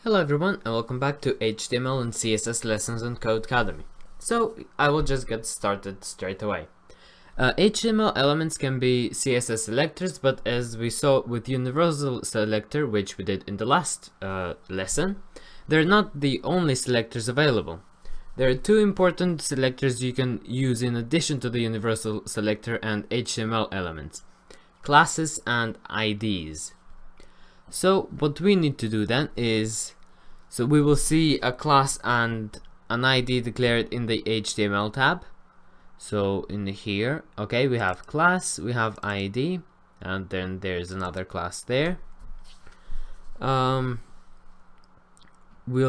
Hello everyone and welcome back to HTML and CSS lessons on Codecademy. So I will just get started straight away. HTML elements can be CSS selectors, but as we saw with universal selector, which we did in the last lesson, they're not the only selectors available. There are two important selectors you can use in addition to the universal selector and HTML elements: classes and IDs. So what we need to do then is, so we will see a class and an ID declared in the HTML tab. So in here, okay, we have class, we have ID, and then there's another class there. We'll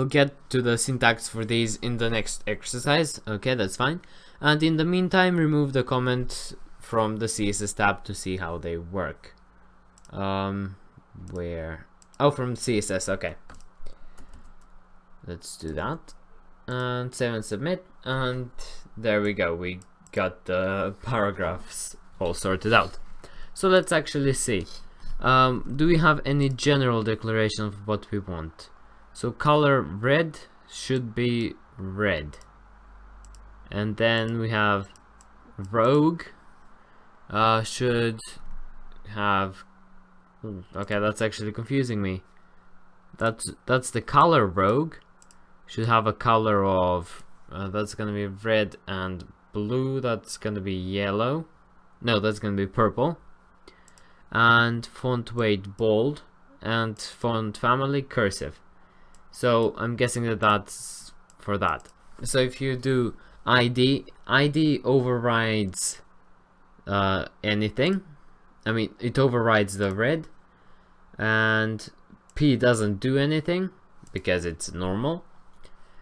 get to the syntax for these in the next exercise. Okay, that's fine. And in the meantime, remove the comment from the CSS tab to see how they work. Where? Oh, from CSS. Okay, let's do that and save and submit, and there we go, we got the paragraphs all sorted out. So let's actually see, do we have any general declaration of what we want? So color red should be red, and then we have rogue should have, okay, that's actually confusing me. That's the color rogue should have a color of that's gonna be red and blue. That's gonna be yellow. No, that's gonna be purple. And font weight bold, and font family cursive. So I'm guessing that that's for that. So if you do ID overrides anything. I mean, it overrides the red, and P doesn't do anything because it's normal,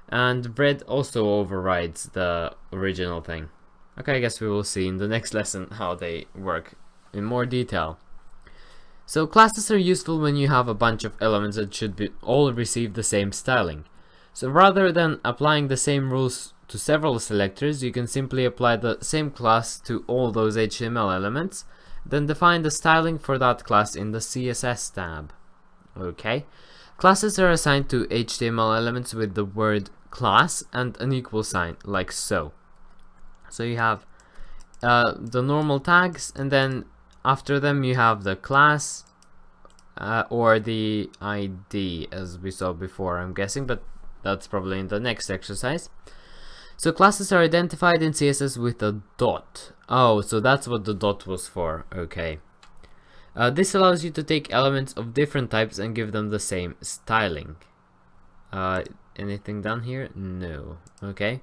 and red also overrides the original thing. Okay, I guess we will see in the next lesson how they work in more detail. So classes are useful when you have a bunch of elements that should be all receive the same styling. So rather than applying the same rules to several selectors, you can simply apply the same class to all those HTML elements, then define the styling for that class in the CSS tab. Okay, classes are assigned to HTML elements with the word class and an equal sign, like so. So you have the normal tags, and then after them you have the class or the ID, as we saw before, I'm guessing, but that's probably in the next exercise. So classes are identified in CSS with a dot. Oh, so that's what the dot was for. Okay. This allows you to take elements of different types and give them the same styling. Anything done here? No. Okay.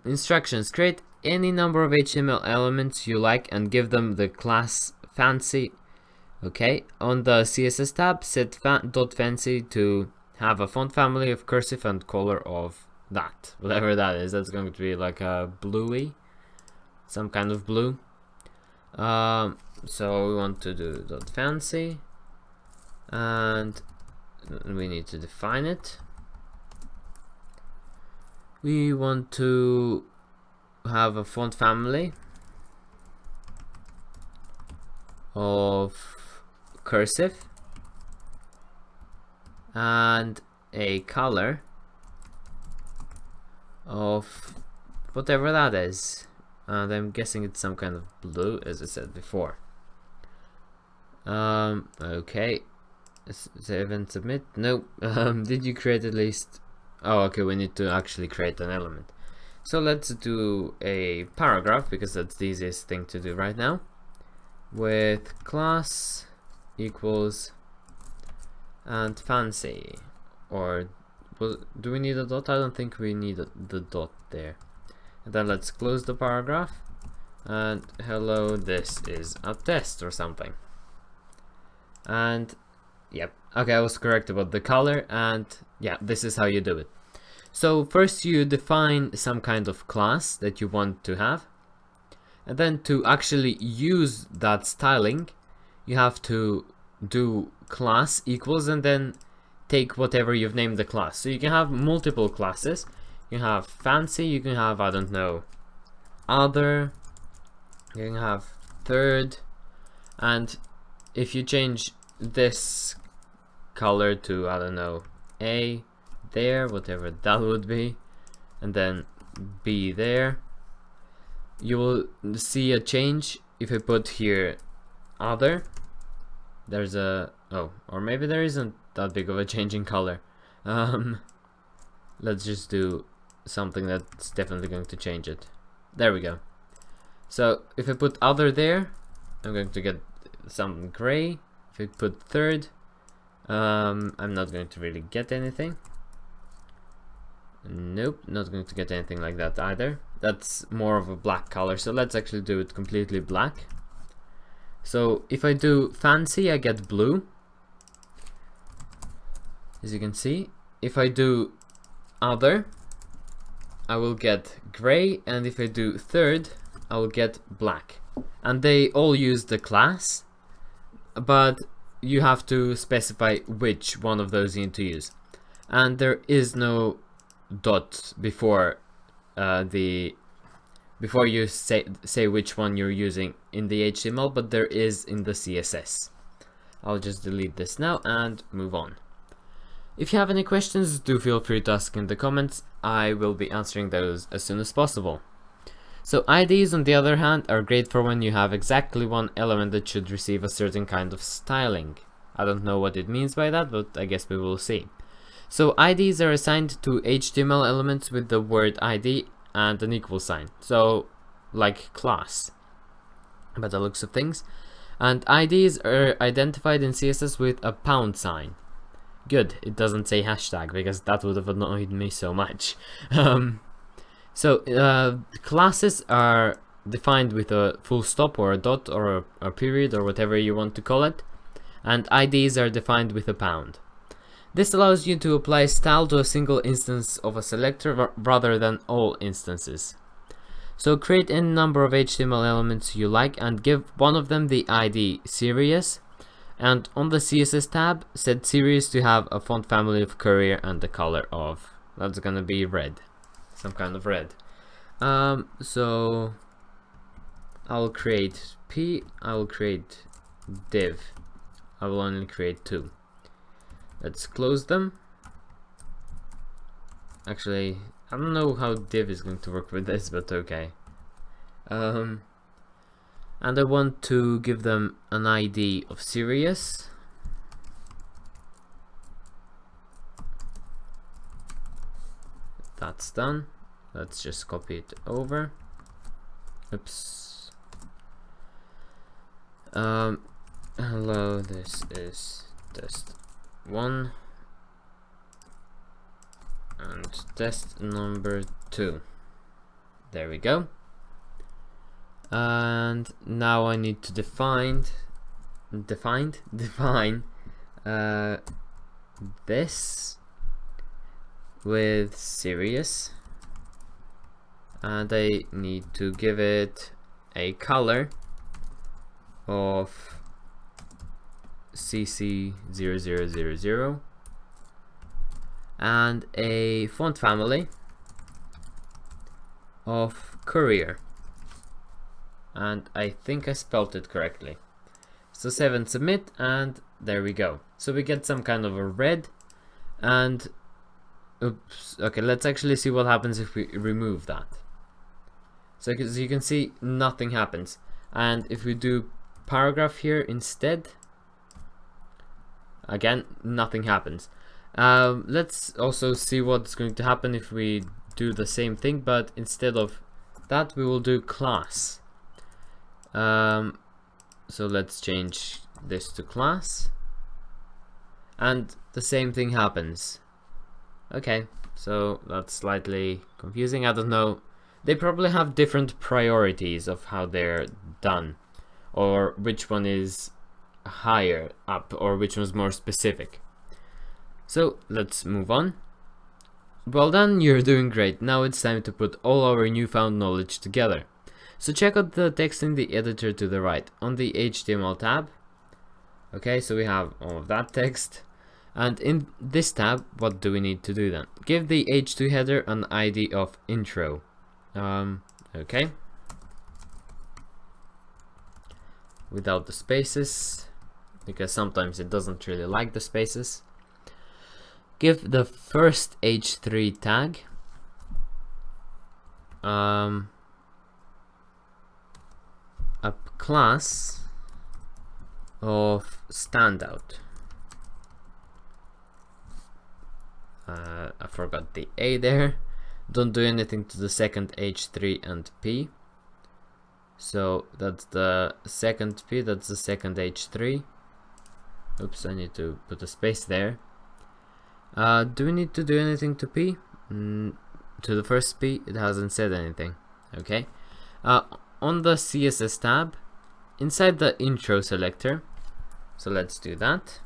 Instructions: create any number of HTML elements you like and give them the class fancy. Okay. On the CSS tab, set dot fancy to have a font family of cursive and color of that, whatever that is. That's going to be like a bluey, some kind of blue. So we want to do dot fancy, and we need to define it. We want to have a font family of cursive and a color of whatever that is, and I'm guessing it's some kind of blue, as I said before. Okay, save and submit. No. Did you create at least? Oh, okay, we need to actually create an element. So let's do a paragraph, because that's the easiest thing to do right now, with class equals and fancy. Or do we need a dot? I don't think we need the dot there. And then let's close the paragraph, and hello, this is a test or something. And yep, okay, I was correct about the color, and yeah, this is how you do it. So first you define some kind of class that you want to have, and then to actually use that styling you have to do class equals and then take whatever you've named the class. So you can have multiple classes. You can have fancy, you can have, I don't know, other, you can have third, and if you change this color to, I don't know, A there, whatever that would be, and then B there. You will see a change if I put here other. There's a, oh, or maybe there isn't that big of a change in color. Let's just do something that's definitely going to change it. There we go. So if I put other there, I'm going to get some gray. If I put third, I'm not going to really get anything. Nope, not going to get anything like that either. That's more of a black color, so let's actually do it completely black. So if I do fancy, I get blue, as you can see. If I do other, I will get gray, and if I do third, I will get black. And they all use the class, but you have to specify which one of those you need to use. And there is no dot before before you say which one you're using in the HTML, but there is in the CSS. I'll just delete this now and move on. If you have any questions, do feel free to ask in the comments. I will be answering those as soon as possible. So IDs, on the other hand, are great for when you have exactly one element that should receive a certain kind of styling. I don't know what it means by that, but I guess we will see. So IDs are assigned to HTML elements with the word ID and an equal sign, so like class by the looks of things. And IDs are identified in CSS with a pound sign. Good, it doesn't say hashtag, because that would have annoyed me so much. Classes are defined with a full stop or a dot or a period or whatever you want to call it, and IDs are defined with a pound. This allows you to apply style to a single instance of a selector rather than all instances. So create any number of HTML elements you like and give one of them the ID series, and on the CSS tab set series to have a font family of Courier and the color of, that's gonna be red, some kind of red. So I'll create P, I will create div, I will only create 2. Let's close them. Actually, I don't know how div is going to work with this, but okay. And I want to give them an ID of series. That's done. Let's just copy it over. Oops. Hello, this is test 1 and test number 2. There we go. And now I need to define this with series, and I need to give it a color of CC0000 and a font family of Courier, and I think I spelled it correctly. So 7 submit, and there we go. So we get some kind of a red, and oops, okay, let's actually see what happens if we remove that. So as you can see, nothing happens. And if we do paragraph here instead, again, nothing happens. Let's also see what's going to happen if we do the same thing, but instead of that we will do class. So let's change this to class, and the same thing happens. Okay, so that's slightly confusing. I don't know, they probably have different priorities of how they're done, or which one is higher up or which one's more specific. So let's move on. Well done, you're doing great. Now it's time to put all our newfound knowledge together. So check out the text in the editor to the right on the HTML tab. Okay, so we have all of that text, and in this tab, what do we need to do then? Give the h2 header an ID of intro. Okay, without the spaces, because sometimes it doesn't really like the spaces. give the first h3 tag a class of standout. I forgot the A there. Don't do anything to the second h3 and p. So that's the second p, that's the second h3. Oops, I need to put a space there. Do we need to do anything to p? To the first p, it hasn't said anything. Okay. On the CSS tab, inside the intro selector, so let's do that.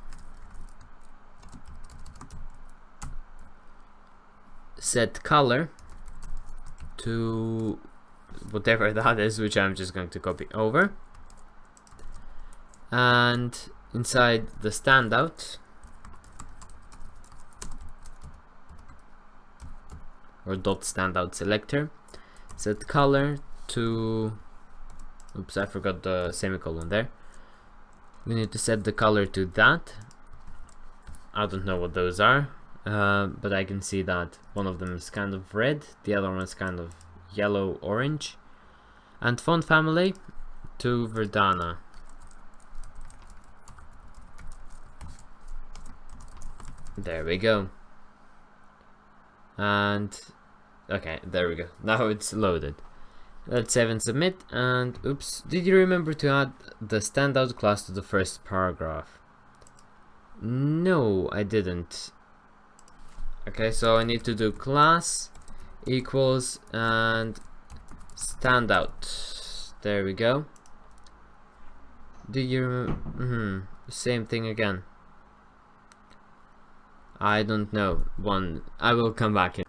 Set color to whatever that is, which I'm just going to copy over. And inside the standout, or dot standout selector, set color to, oops, I forgot the semicolon there. We need to set the color to that. I don't know what those are, but I can see that one of them is kind of red, the other one is kind of yellow orange. And font family to Verdana. There we go. And okay, there we go. Now it's loaded. Let's save and submit. And oops, did you remember to add the standout class to the first paragraph? No, I didn't. Okay, so I need to do class equals and standout. There we go. Do you remember? Same thing again. I don't know. I will come back in.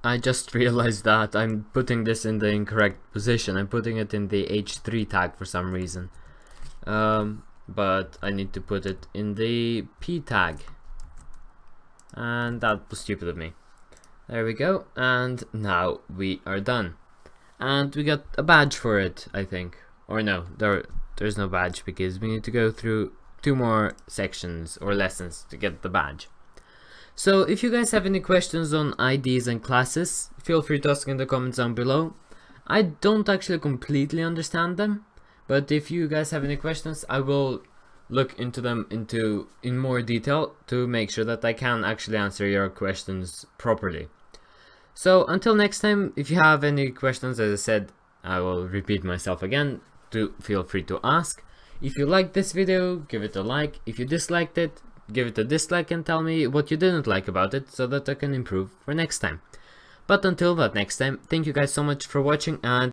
I just realized that I'm putting this in the incorrect position. I'm putting it in the h3 tag for some reason. But I need to put it in the p tag. And that was stupid of me. There we go. And now we are done. And we got a badge for it, I think. Or no, there's no badge because we need to go through 2 more sections or lessons to get the badge. So if you guys have any questions on IDs and classes, feel free to ask in the comments down below. I don't actually completely understand them, but if you guys have any questions, I will look into them in more detail to make sure that I can actually answer your questions properly. So until next time, if you have any questions, as I said, I will repeat myself again, feel free to ask. If you liked this video, give it a like. If you disliked it, give it a dislike and tell me what you didn't like about it so that I can improve for next time. But until that next time, thank you guys so much for watching, and